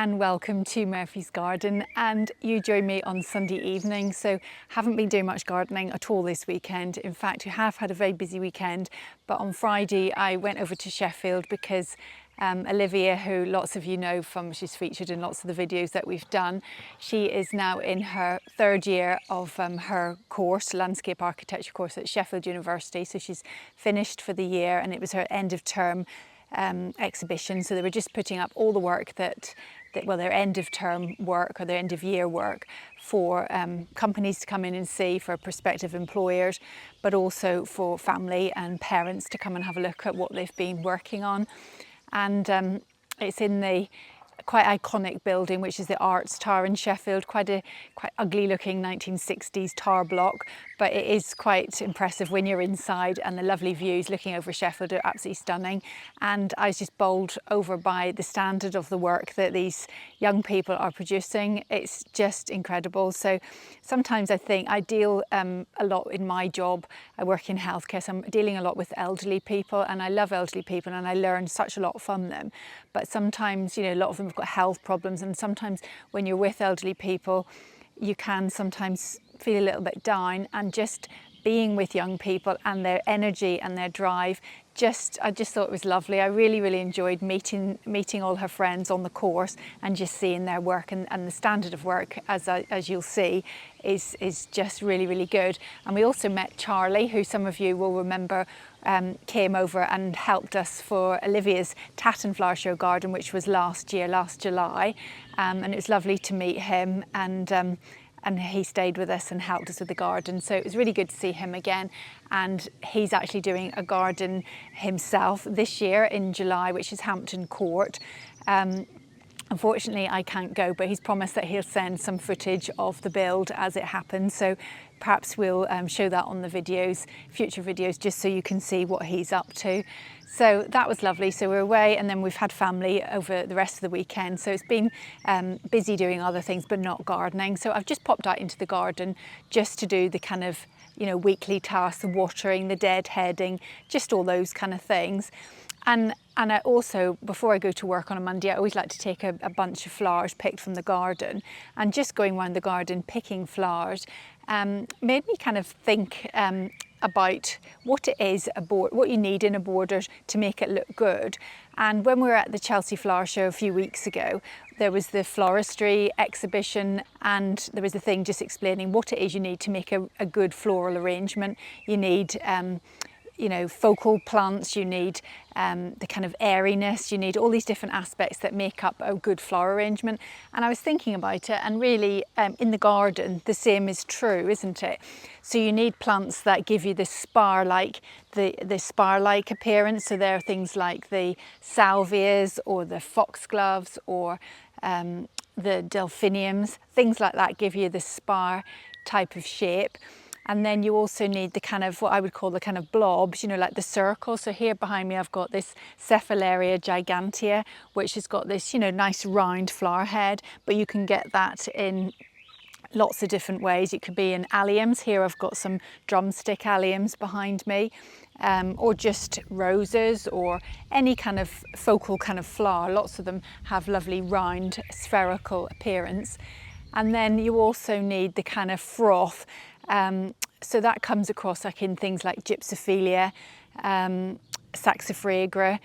and welcome to Murphy's Garden, and you join me on Sunday evening. So haven't been doing much gardening at all this weekend. In fact, we have had a very busy weekend, but on Friday I went over to Sheffield because Olivia, who lots of you know from, she's featured in lots of the videos that we've done, she is now in her third year of her course, landscape architecture course at Sheffield University. So she's finished for the year and it was her end of term exhibition, so they were just putting up all the work that well, their end of term work or their end of year work for companies to come in and see, for prospective employers, but also for family and parents to come and have a look at what they've been working on. And it's in the quite iconic building, which is the Arts Tower in Sheffield, quite ugly looking 1960s tar block, but it is quite impressive when you're inside, and the lovely views looking over Sheffield are absolutely stunning. And I was just bowled over by the standard of the work that these young people are producing. It's just incredible. So sometimes I think I deal a lot in my job. I work in healthcare, so I'm dealing a lot with elderly people, and I love elderly people and I learn such a lot from them. But sometimes, you know, a lot of them have got health problems, and sometimes when you're with elderly people, you can sometimes feel a little bit down, and just being with young people and their energy and their drive, I just thought it was lovely. I really enjoyed meeting all her friends on the course and just seeing their work, and the standard of work, as you'll see, is just really good. And we also met Charlie, who some of you will remember came over and helped us for Olivia's Tat and Flower Show garden, which was last July, and it was lovely to meet him, and he stayed with us and helped us with the garden. So it was really good to see him again. And he's actually doing a garden himself this year in July, which is Hampton Court. Unfortunately, I can't go, but he's promised that he'll send some footage of the build as it happens. So perhaps we'll show that on the videos, future videos, just so you can see what he's up to. So that was lovely. So we're away, and then we've had family over the rest of the weekend. So it's been busy doing other things, but not gardening. So I've just popped out into the garden just to do the kind of, you know, weekly tasks, the watering, the deadheading, just all those kind of things. And I also, before I go to work on a Monday, I always like to take a bunch of flowers picked from the garden, and just going around the garden picking flowers made me kind of think about what it is, what you need in a border to make it look good. And when we were at the Chelsea Flower Show a few weeks ago, there was the floristry exhibition, and there was a thing just explaining what it is you need to make a good floral arrangement. You need you know, focal plants, you need the kind of airiness, you need all these different aspects that make up a good flower arrangement. And I was thinking about it, and really in the garden the same is true, isn't it? So you need plants that give you the spire-like appearance. So there are things like the salvias or the foxgloves or the delphiniums, things like that give you the spire type of shape. And then you also need the kind of, what I would call the kind of blobs, you know, like the circle. So here behind me I've got this Cephalaria gigantea, which has got this, you know, nice round flower head, but you can get that in lots of different ways. It could be in alliums. Here I've got some drumstick alliums behind me, or just roses, or any kind of focal kind of flower. Lots of them have lovely round spherical appearance. And then you also need the kind of froth. So that comes across like in things like gypsophilia, saxifraga,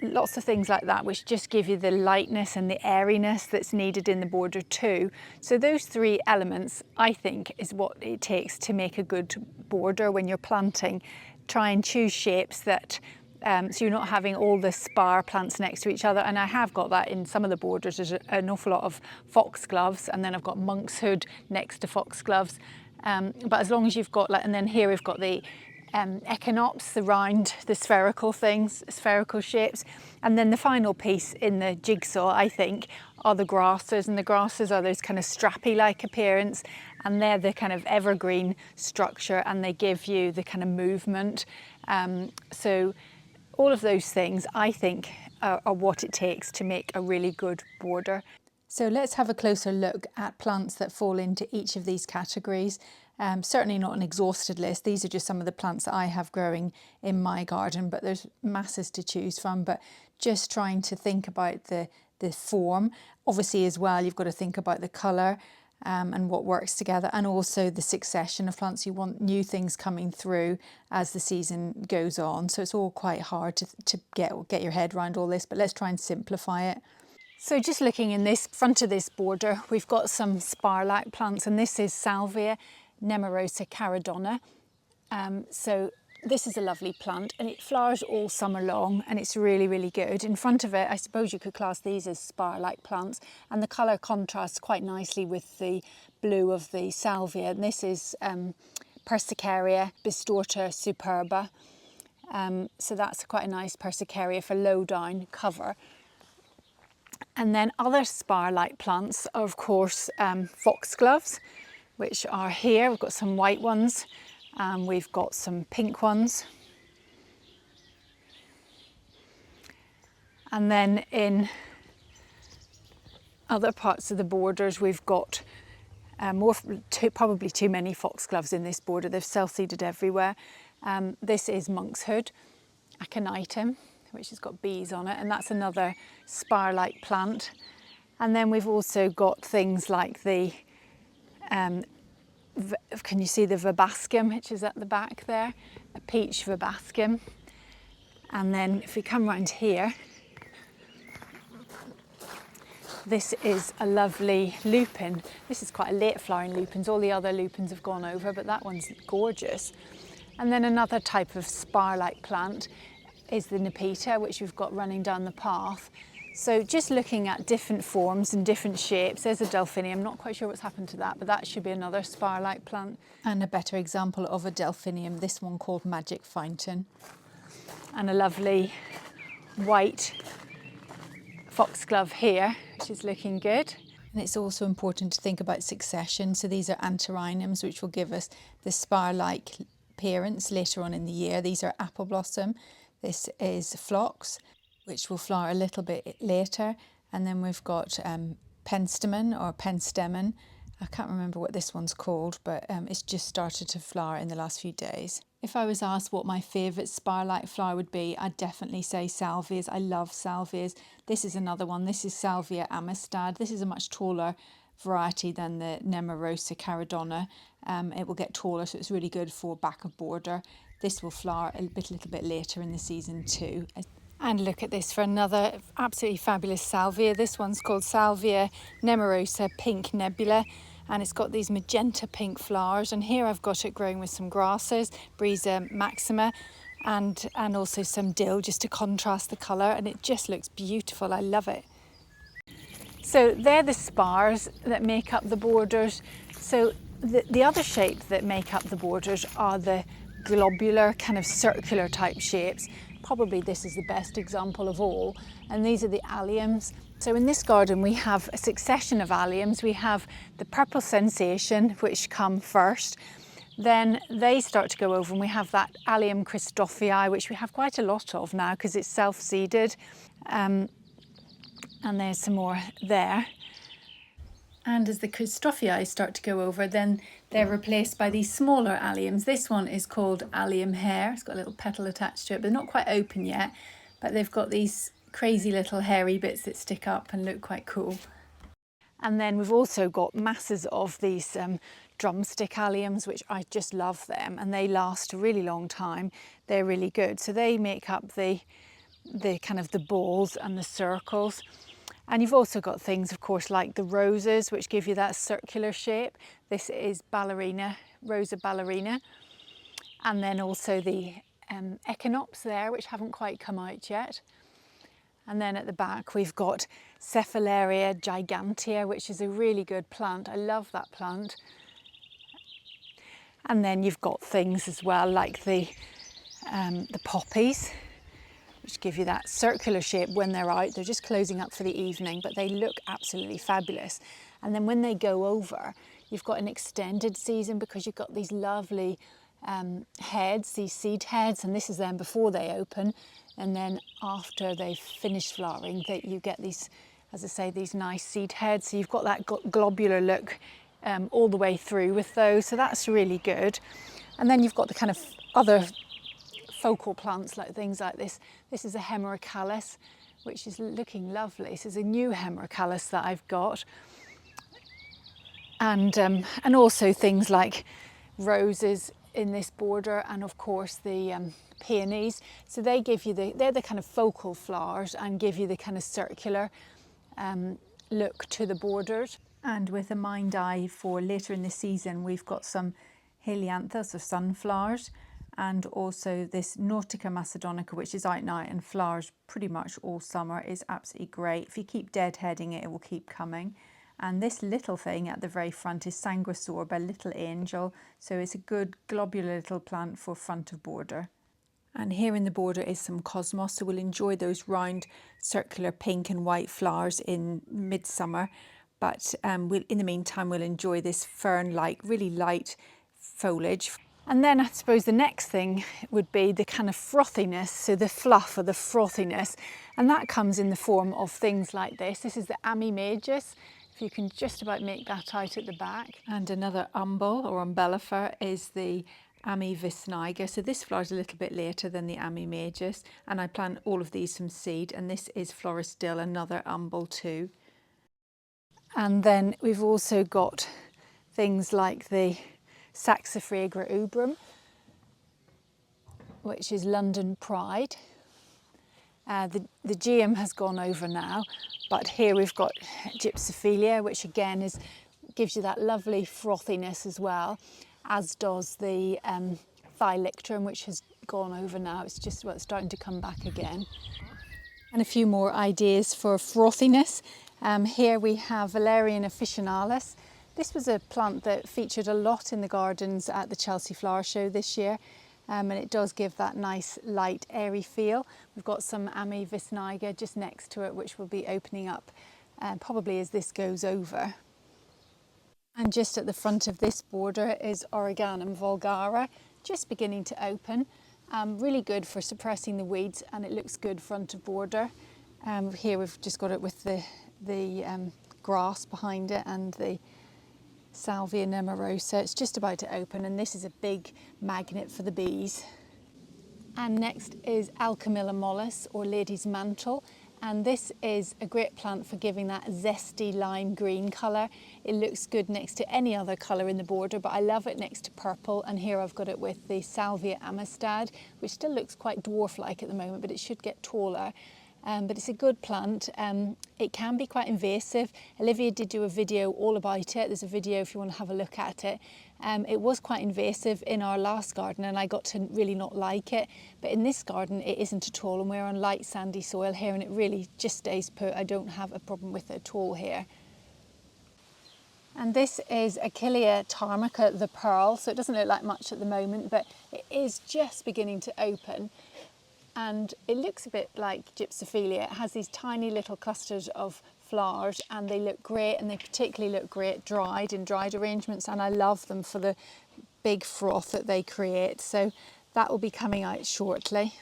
lots of things like that, which just give you the lightness and the airiness that's needed in the border too. So those three elements, I think, is what it takes to make a good border when you're planting. Try and choose shapes that so you're not having all the spire plants next to each other. And I have got that in some of the borders. There's an awful lot of foxgloves, and then I've got monkshood next to foxgloves. But as long as you've got, like, and then here we've got the echinops, the round, the spherical things, spherical shapes. And then the final piece in the jigsaw, I think, are the grasses, and the grasses are those kind of strappy-like appearance, and they're the kind of evergreen structure, and they give you the kind of movement. So all of those things, I think, are what it takes to make a really good border. So let's have a closer look at plants that fall into each of these categories. Certainly not an exhausted list. These are just some of the plants that I have growing in my garden, but there's masses to choose from. But just trying to think about the the form. Obviously as well, you've got to think about the colour and what works together, and also the succession of plants. You want new things coming through as the season goes on. So it's all quite hard to get your head around all this, but let's try and simplify it. So just looking in this front of this border, we've got some spire-like plants, and this is Salvia nemorosa caradonna. So this is a lovely plant, and it flowers all summer long, and it's really, really good. In front of it, I suppose you could class these as spire-like plants, and the colour contrasts quite nicely with the blue of the salvia. And this is Persicaria bistorta superba. So that's quite a nice Persicaria for low down cover. And then other spire-like plants are, of course, foxgloves, which are here. We've got some white ones. We've got some pink ones. And then in other parts of the borders, we've got probably too many foxgloves in this border. They've self-seeded everywhere. This is monkshood aconitum, which has got bees on it, and that's another spire-like plant. And then we've also got things like the can you see the verbascum, which is at the back there? A peach verbascum. And then if we come round here, this is a lovely lupin. This is quite a late flowering lupins. All the other lupins have gone over, but that one's gorgeous. And then another type of spire-like plant is the nepeta, which we've got running down the path. So just looking at different forms and different shapes. There's a delphinium, not quite sure what's happened to that, but that should be another spire-like plant. And a better example of a delphinium, this one called Magic Fountain. And a lovely white foxglove here, which is looking good. And it's also important to think about succession. So these are antirrhinums, which will give us the spire-like appearance later on in the year. These are apple blossom. This is phlox, which will flower a little bit later. And then we've got penstemon or penstemon. I can't remember what this one's called, but it's just started to flower in the last few days. If I was asked what my favourite spire-like flower would be, I'd definitely say salvias. I love salvias. This is another one. This is Salvia amistad. This is a much taller variety than the Nemorosa caradonna. It will get taller, so it's really good for back of border. This will flower a little bit later in the season too. And look at this for another absolutely fabulous salvia. This one's called Salvia nemorosa pink nebula, and it's got these magenta pink flowers. And here I've got it growing with some grasses, Brisa maxima, and also some dill just to contrast the colour, and it just looks beautiful. I love it. So they're the spires that make up the borders. So the other shape that make up the borders are the globular kind of circular type shapes. Probably this is the best example of all, and these are the alliums. So in this garden we have a succession of alliums. We have the purple sensation, which come first, then they start to go over, and we have that allium Christophii, which we have quite a lot of now because it's self-seeded, and there's some more there. And as the Christophii start to go over, then they're replaced by these smaller alliums. This one is called allium hair. It's got a little petal attached to it, but not quite open yet. But they've got these crazy little hairy bits that stick up and look quite cool. And then we've also got masses of these drumstick alliums, which I just love them, and they last a really long time. They're really good. So they make up the kind of the balls and the circles. And you've also got things, of course, like the roses, which give you that circular shape. This is ballerina, Rosa ballerina. And then also the echinops there, which haven't quite come out yet. And then at the back, we've got Cephalaria gigantea, which is a really good plant. I love that plant. And then you've got things as well, like the poppies, which give you that circular shape when they're out. They're just closing up for the evening, but they look absolutely fabulous. And then when they go over, you've got an extended season because you've got these lovely heads, these seed heads, and this is them before they open. And then after they've finished flowering, that you get these, as I say, these nice seed heads. So you've got that globular look all the way through with those. So that's really good. And then you've got the kind of other focal plants, like things like this. This is a Hemerocallis, which is looking lovely. So it's a new hemerocallis that I've got. And also things like roses in this border, and of course the peonies. So they give you they're the kind of focal flowers and give you the kind of circular look to the borders. And with a mind eye for later in the season, we've got some helianthus or sunflowers, and also this Nautica macedonica, which is out now and flowers pretty much all summer, is absolutely great. If you keep deadheading it, it will keep coming. And this little thing at the very front is Sanguisorba, little angel. So it's a good globular little plant for front of border. And here in the border is some cosmos. So we'll enjoy those round circular pink and white flowers in midsummer. But in the meantime, we'll enjoy this fern-like, really light foliage. And then I suppose the next thing would be the kind of frothiness, so the fluff or the frothiness. And that comes in the form of things like this. This is the Amimagis. If you can just about make that out at the back. And another umbel or umbellifer is the Amivisniger. So this flower's a little bit later than the Amimagis, and I plant all of these from seed, and this is Floristil, another umbel too. And then we've also got things like the Saxifraga ubrum, which is London Pride. The geum has gone over now, but here we've got Gypsophilia, which again gives you that lovely frothiness as well, as does the Thylictrum, which has gone over now. It's just starting to come back again. And a few more ideas for frothiness. Here we have Valerian officinalis. This was a plant that featured a lot in the gardens at the Chelsea Flower Show this year. And it does give that nice light airy feel. We've got some Amivisniger just next to it, which will be opening up probably as this goes over. And just at the front of this border is Origanum vulgare, just beginning to open. Really good for suppressing the weeds, and it looks good front of border. Here we've just got it with the grass behind it and the Salvia nemorosa. It's just about to open, and this is a big magnet for the bees. And next is Alchemilla mollis, or lady's mantle, and this is a great plant for giving that zesty lime green colour. It looks good next to any other colour in the border, but I love it next to purple, and here I've got it with the Salvia amistad, which still looks quite dwarf-like at the moment, but it should get taller. But it's a good plant. It can be quite invasive. Olivia did do a video all about it. There's a video if you want to have a look at it. It was quite invasive in our last garden, and I got to really not like it. But in this garden, it isn't at all. And we're on light sandy soil here, and it really just stays put. I don't have a problem with it at all here. And this is Achillea tarmaca, the pearl. So it doesn't look like much at the moment, but it is just beginning to open. And it looks a bit like Gypsophilia. It has these tiny little clusters of flowers, and they look great, and they particularly look great dried in dried arrangements, and I love them for the big froth that they create. So that will be coming out shortly.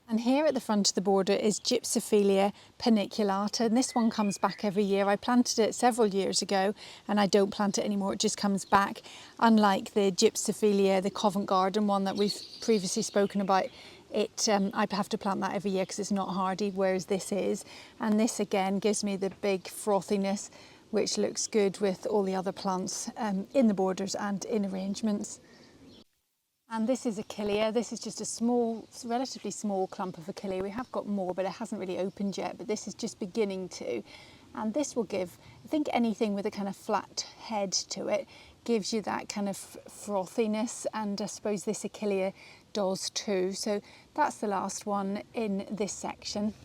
And here at the front of the border is Gypsophilia paniculata, and this one comes back every year. I planted it several years ago, and I don't plant it anymore. It just comes back. Unlike the Gypsophilia, the Covent Garden one that we've previously spoken about, I have to plant that every year because it's not hardy, whereas this is. And this again gives me the big frothiness, which looks good with all the other plants in the borders and in arrangements. And this is Achillea. This is just a small, relatively small clump of Achillea. We have got more, but it hasn't really opened yet, but this is just beginning to. And this will give, I think anything with a kind of flat head to it gives you that kind of frothiness, and I suppose this Achillea does too. So that's the last one in this section.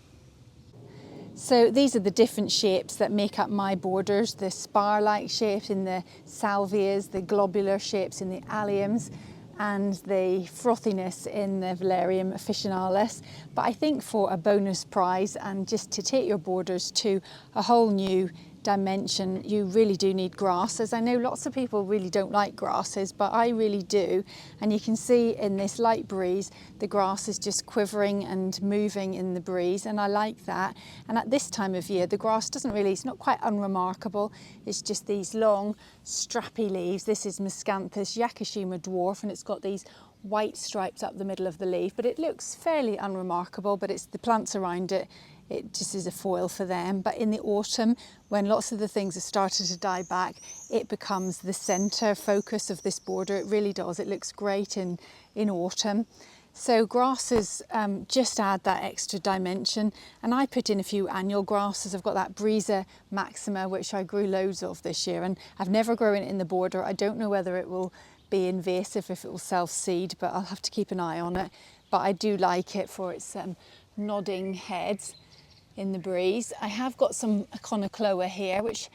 So these are the different shapes that make up my borders, the spire-like shapes in the salvias, the globular shapes in the alliums, and the frothiness in the Valerium officinalis. But I think for a bonus prize and just to take your borders to a whole new dimension, you really do need grasses. I know lots of people really don't like grasses, but I really do. And you can see in this light breeze, the grass is just quivering and moving in the breeze, and I like that. And at this time of year, the grass doesn't really, it's not quite unremarkable. It's just these long, strappy leaves. This is Miscanthus Yakushima dwarf, and it's got these white stripes up the middle of the leaf, but it looks fairly unremarkable, but it's the plants around it. It just is a foil for them. But in the autumn, when lots of the things have started to die back, it becomes the centre focus of this border. It really does. It looks great in autumn. So grasses just add that extra dimension. And I put in a few annual grasses. I've got that Brisa maxima, which I grew loads of this year, and I've never grown it in the border. I don't know whether it will be invasive, if it will self-seed, but I'll have to keep an eye on it. But I do like it for its nodding heads in the breeze. I have got some Conocloa here, which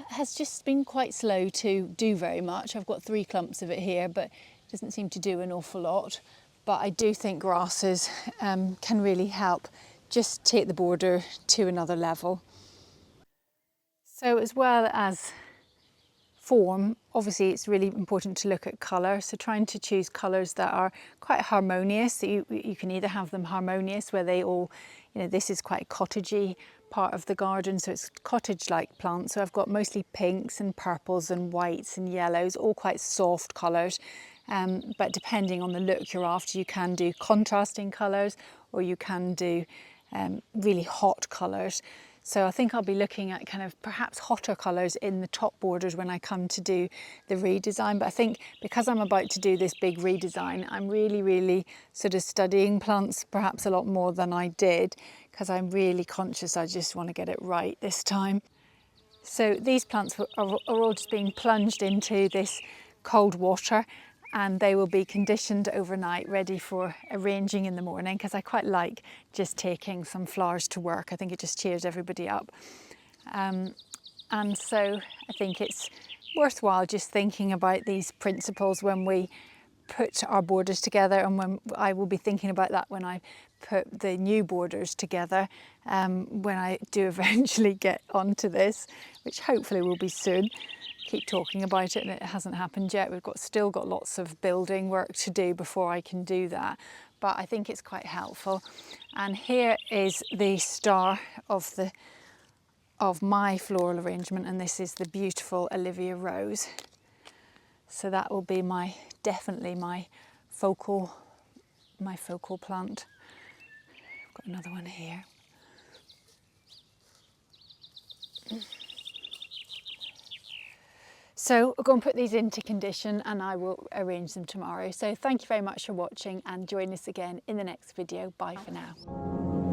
has just been quite slow to do very much. I've got 3 clumps of it here, but it doesn't seem to do an awful lot. But I do think grasses can really help just take the border to another level. So as well as form, obviously it's really important to look at colour, so trying to choose colours that are quite harmonious. So you can either have them harmonious where they all, you know, this is quite cottagey part of the garden, so it's cottage-like plants. So I've got mostly pinks and purples and whites and yellows, all quite soft colours. But depending on the look you're after, you can do contrasting colours, or you can do really hot colours. So I think I'll be looking at kind of perhaps hotter colours in the top borders when I come to do the redesign. But I think because I'm about to do this big redesign, I'm really sort of studying plants perhaps a lot more than I did, because I'm really conscious I just want to get it right this time. So these plants are all just being plunged into this cold water, and they will be conditioned overnight, ready for arranging in the morning, because I quite like just taking some flowers to work. I think it just cheers everybody up. And so I think it's worthwhile just thinking about these principles when we put our borders together, and when I will be thinking about that when I put the new borders together, when I do eventually get onto this, which hopefully will be soon. Keep talking about it and it hasn't happened yet. We've still got lots of building work to do before I can do that, but I think it's quite helpful. And here is the star of my floral arrangement, and this is the beautiful Olivia Rose. So that will be definitely my focal plant. I've got another one here. So I'll go and put these into condition, and I will arrange them tomorrow. So thank you very much for watching, and join us again in the next video. Bye for now.